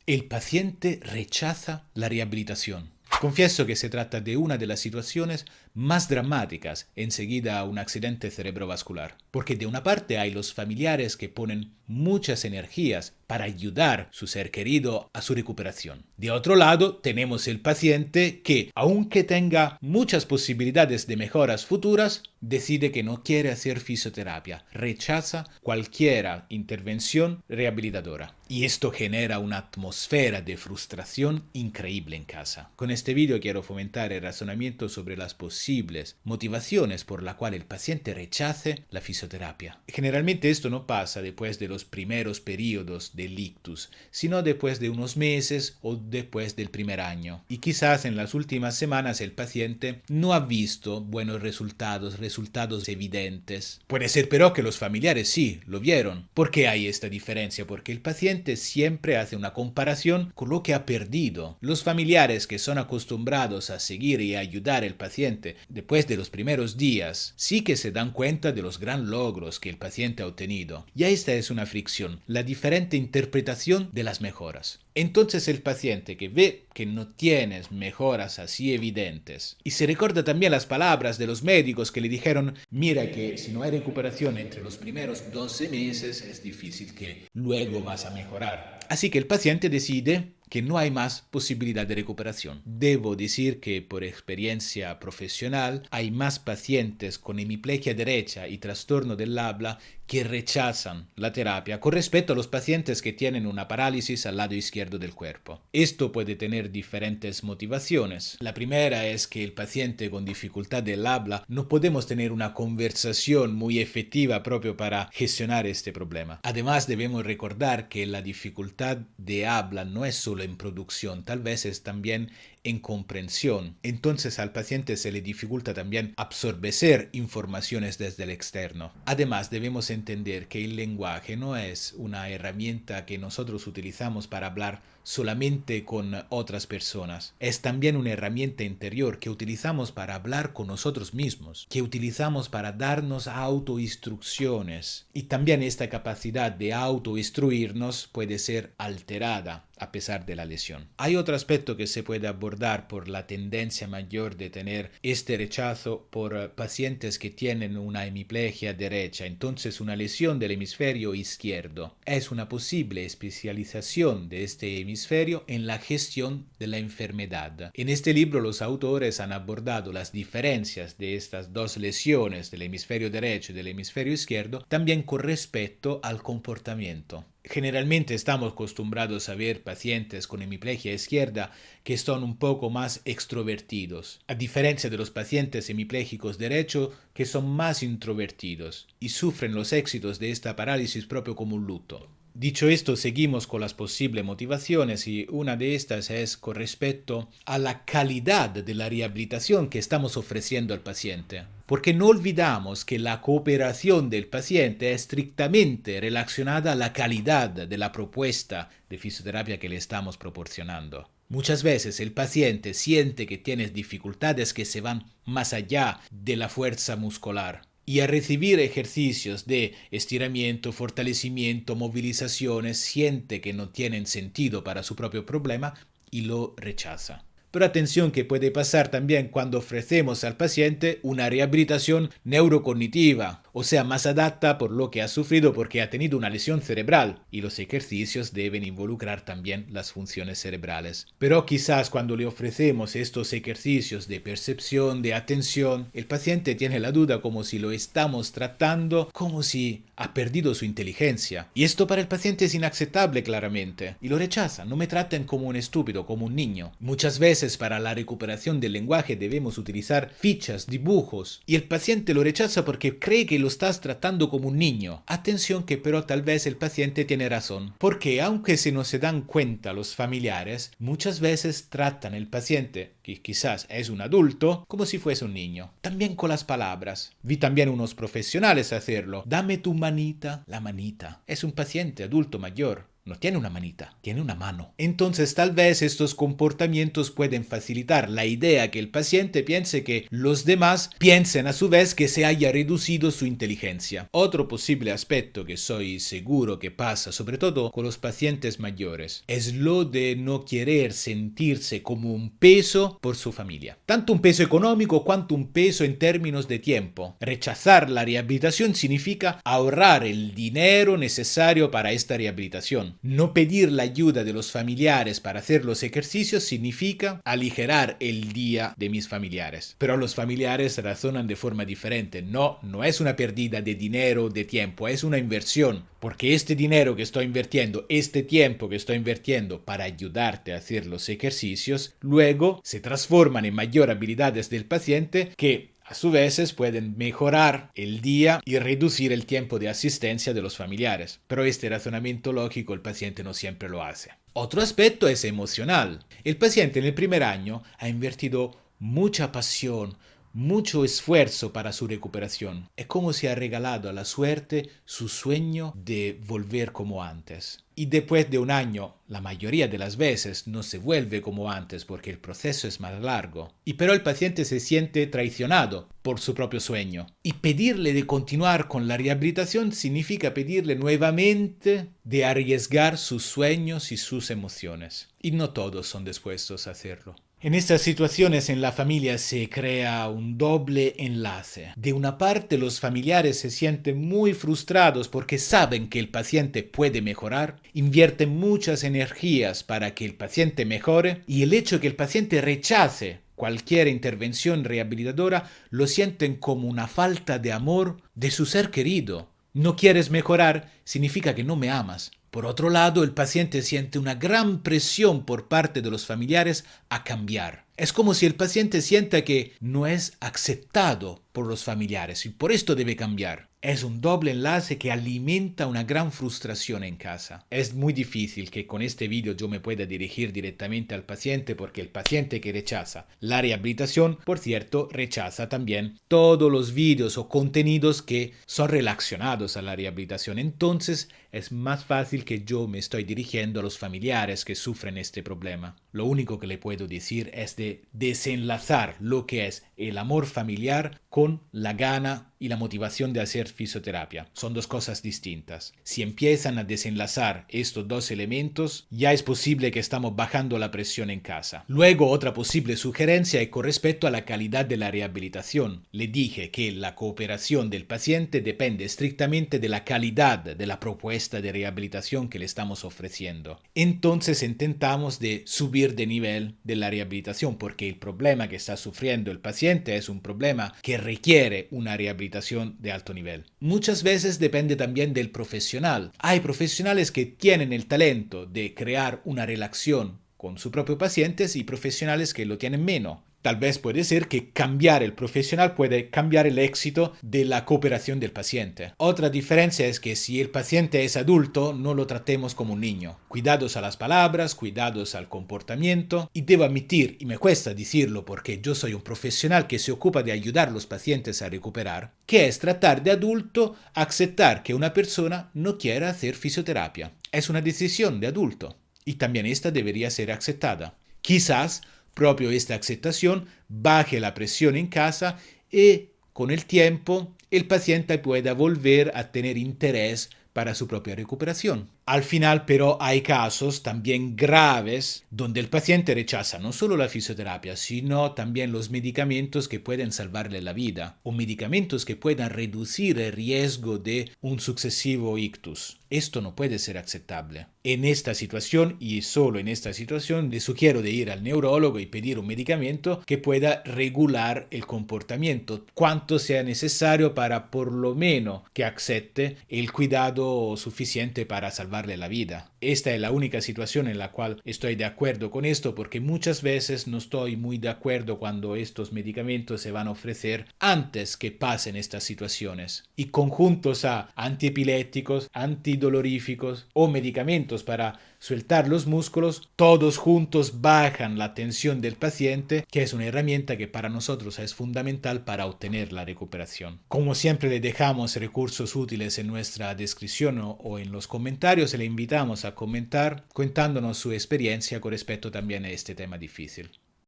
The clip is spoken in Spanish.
El paciente rechaza la rehabilitación. Confieso que se trata de una de las situaciones más dramáticas enseguida a un accidente cerebrovascular, porque de una parte hay los familiares que ponen muchas energías para ayudar a su ser querido a su recuperación. De otro lado, tenemos el paciente que, aunque tenga muchas posibilidades de mejoras futuras, decide que no quiere hacer fisioterapia, rechaza cualquier intervención rehabilitadora. Y esto genera una atmósfera de frustración increíble en casa. Con este vídeo quiero fomentar el razonamiento sobre las posibles motivaciones por las cuales el paciente rechace la fisioterapia. Generalmente esto no pasa después de los primeros periodos del ictus, sino después de unos meses o después del primer año. Y quizás en las últimas semanas el paciente no ha visto buenos resultados evidentes. Puede ser pero que los familiares sí lo vieron. ¿Por qué hay esta diferencia? Porque el paciente siempre hace una comparación con lo que ha perdido. Los familiares que son acostumbrados a seguir y ayudar al paciente después de los primeros días sí que se dan cuenta de los gran logros que el paciente ha obtenido. Y esta es una fricción, la diferente interpretación de las mejoras. Entonces el paciente que ve que no tienes mejoras así evidentes y se recuerda también las palabras de los médicos que le dijeron: mira que si no hay recuperación entre los primeros 12 meses es difícil que luego vas a mejorar. Así que el paciente decide que no hay más posibilidad de recuperación. Debo decir que por experiencia profesional hay más pacientes con hemiplegia derecha y trastorno del habla que rechazan la terapia con respecto a los pacientes que tienen una parálisis al lado izquierdo del cuerpo. Esto puede tener diferentes motivaciones. La primera es que el paciente con dificultad del habla no podemos tener una conversación muy efectiva propio para gestionar este problema. Además debemos recordar que la dificultad de habla no es solo en producción, tal vez es también en comprensión. Entonces al paciente se le dificulta también absorber informaciones desde el externo. Además debemos entender que el lenguaje no es una herramienta que nosotros utilizamos para hablar solamente con otras personas. Es también una herramienta interior que utilizamos para hablar con nosotros mismos, que utilizamos para darnos autoinstrucciones. Y también esta capacidad de autoinstruirnos puede ser alterada a pesar de la lesión. Hay otro aspecto que se puede abordar por la tendencia mayor de tener este rechazo por pacientes que tienen una hemiplegia derecha, entonces una lesión del hemisferio izquierdo. Es una posible especialización de este hemisferio en la gestión de la enfermedad. En este libro los autores han abordado las diferencias de estas dos lesiones del hemisferio derecho y del hemisferio izquierdo, también con respecto al comportamiento. Generalmente estamos acostumbrados a ver pacientes con hemiplegia izquierda que son un poco más extrovertidos, a diferencia de los pacientes hemipléjicos derechos que son más introvertidos y sufren los éxitos de esta parálisis propio como un luto. Dicho esto, seguimos con las posibles motivaciones y una de estas es con respecto a la calidad de la rehabilitación que estamos ofreciendo al paciente. Porque no olvidamos que la cooperación del paciente es estrictamente relacionada a la calidad de la propuesta de fisioterapia que le estamos proporcionando. Muchas veces el paciente siente que tiene dificultades que se van más allá de la fuerza muscular. Y al recibir ejercicios de estiramiento, fortalecimiento, movilizaciones, siente que no tienen sentido para su propio problema y lo rechaza. Pero atención que puede pasar también cuando ofrecemos al paciente una rehabilitación neurocognitiva, o sea, más adapta por lo que ha sufrido porque ha tenido una lesión cerebral, y los ejercicios deben involucrar también las funciones cerebrales. Pero quizás cuando le ofrecemos estos ejercicios de percepción, de atención, el paciente tiene la duda como si lo estamos tratando como si ha perdido su inteligencia. Y esto para el paciente es inaceptable claramente, y lo rechaza. No me traten como un estúpido, como un niño. Muchas veces para la recuperación del lenguaje debemos utilizar fichas, dibujos, y el paciente lo rechaza porque cree que lo estás tratando como un niño. Atención que pero tal vez el paciente tiene razón, porque aunque se no se dan cuenta los familiares, muchas veces tratan al paciente, que quizás es un adulto, como si fuese un niño. También con las palabras. Vi también unos profesionales hacerlo. Dame tu manita. La manita. Es un paciente adulto mayor. no tiene una manita, tiene una mano. Entonces tal vez estos comportamientos pueden facilitar la idea que el paciente piense que los demás piensen a su vez que se haya reducido su inteligencia. Otro posible aspecto que soy seguro que pasa, sobre todo con los pacientes mayores, es lo de no querer sentirse como un peso por su familia. Tanto un peso económico cuanto un peso en términos de tiempo. Rechazar la rehabilitación significa ahorrar el dinero necesario para esta rehabilitación. No pedir la ayuda de los familiares para hacer los ejercicios significa aligerar el día de mis familiares. Pero los familiares razonan de forma diferente. No es una pérdida de dinero, de tiempo, es una inversión. Porque este dinero que estoy invirtiendo, este tiempo que estoy invirtiendo para ayudarte a hacer los ejercicios, luego se transforman en mayor habilidades del paciente que a su vez pueden mejorar el día y reducir el tiempo de asistencia de los familiares. Pero este razonamiento lógico el paciente no siempre lo hace. Otro aspecto es emocional. El paciente en el primer año ha invertido mucha pasión, mucho esfuerzo para su recuperación. Es como si ha regalado a la suerte su sueño de volver como antes. Y después de un año, la mayoría de las veces no se vuelve como antes porque el proceso es más largo. Pero el paciente se siente traicionado por su propio sueño. Y pedirle de continuar con la rehabilitación significa pedirle nuevamente de arriesgar sus sueños y sus emociones. Y no todos son dispuestos a hacerlo. En estas situaciones en la familia se crea un doble enlace. De una parte, los familiares se sienten muy frustrados porque saben que el paciente puede mejorar, invierten muchas energías para que el paciente mejore y el hecho de que el paciente rechace cualquier intervención rehabilitadora lo sienten como una falta de amor de su ser querido. No quieres mejorar significa que no me amas. Por otro lado, el paciente siente una gran presión por parte de los familiares a cambiar. Es como si el paciente sienta que no es aceptado por los familiares y por esto debe cambiar. Es un doble enlace que alimenta una gran frustración en casa. Es muy difícil que con este vídeo yo me pueda dirigir directamente al paciente porque el paciente que rechaza la rehabilitación, por cierto, rechaza también todos los vídeos o contenidos que son relacionados a la rehabilitación. Entonces es más fácil que yo me estoy dirigiendo a los familiares que sufren este problema. Lo único que le puedo decir es de desenlazar lo que es el amor familiar con la gana y la motivación de hacer fisioterapia. Son dos cosas distintas. Si empiezan a desenlazar estos dos elementos, ya es posible que estamos bajando la presión en casa. Luego, otra posible sugerencia es con respecto a la calidad de la rehabilitación. Le dije que la cooperación del paciente depende estrictamente de la calidad de la propuesta de rehabilitación que le estamos ofreciendo. Entonces intentamos de subir de nivel de la rehabilitación porque el problema que está sufriendo el paciente es un problema que requiere una rehabilitación de alto nivel. Muchas veces depende también del profesional. Hay profesionales que tienen el talento de crear una relación con sus propios pacientes y profesionales que lo tienen menos. Tal vez puede ser que cambiar el profesional puede cambiar el éxito de la cooperación del paciente. Otra diferencia es que si el paciente es adulto, no lo tratemos como un niño. Cuidados a las palabras, cuidados al comportamiento. Y debo admitir, y me cuesta decirlo porque yo soy un profesional que se ocupa de ayudar a los pacientes a recuperar, que es tratar de adulto aceptar que una persona no quiera hacer fisioterapia. Es una decisión de adulto. Y también esta debería ser aceptada. Quizás propio esta aceptación baje la presión en casa y con el tiempo el paciente pueda volver a tener interés para su propia recuperación. Al final, pero, hay casos también graves donde el paciente rechaza no solo la fisioterapia, sino también los medicamentos que pueden salvarle la vida o medicamentos que puedan reducir el riesgo de un sucesivo ictus. Esto no puede ser aceptable. En esta situación, y solo en esta situación, le sugiero de ir al neurólogo y pedir un medicamento que pueda regular el comportamiento, cuanto sea necesario para por lo menos que acepte el cuidado suficiente para salvarle la vida. Esta es la única situación en la cual estoy de acuerdo con esto porque muchas veces no estoy muy de acuerdo cuando estos medicamentos se van a ofrecer antes que pasen estas situaciones y conjuntos a antiepilépticos, antidoloríficos o medicamentos para sueltar los músculos, todos juntos bajan la tensión del paciente, que es una herramienta que para nosotros es fundamental para obtener la recuperación. Como siempre le dejamos recursos útiles en nuestra descripción o en los comentarios y le invitamos a comentar contándonos su experiencia con respecto también a este tema difícil.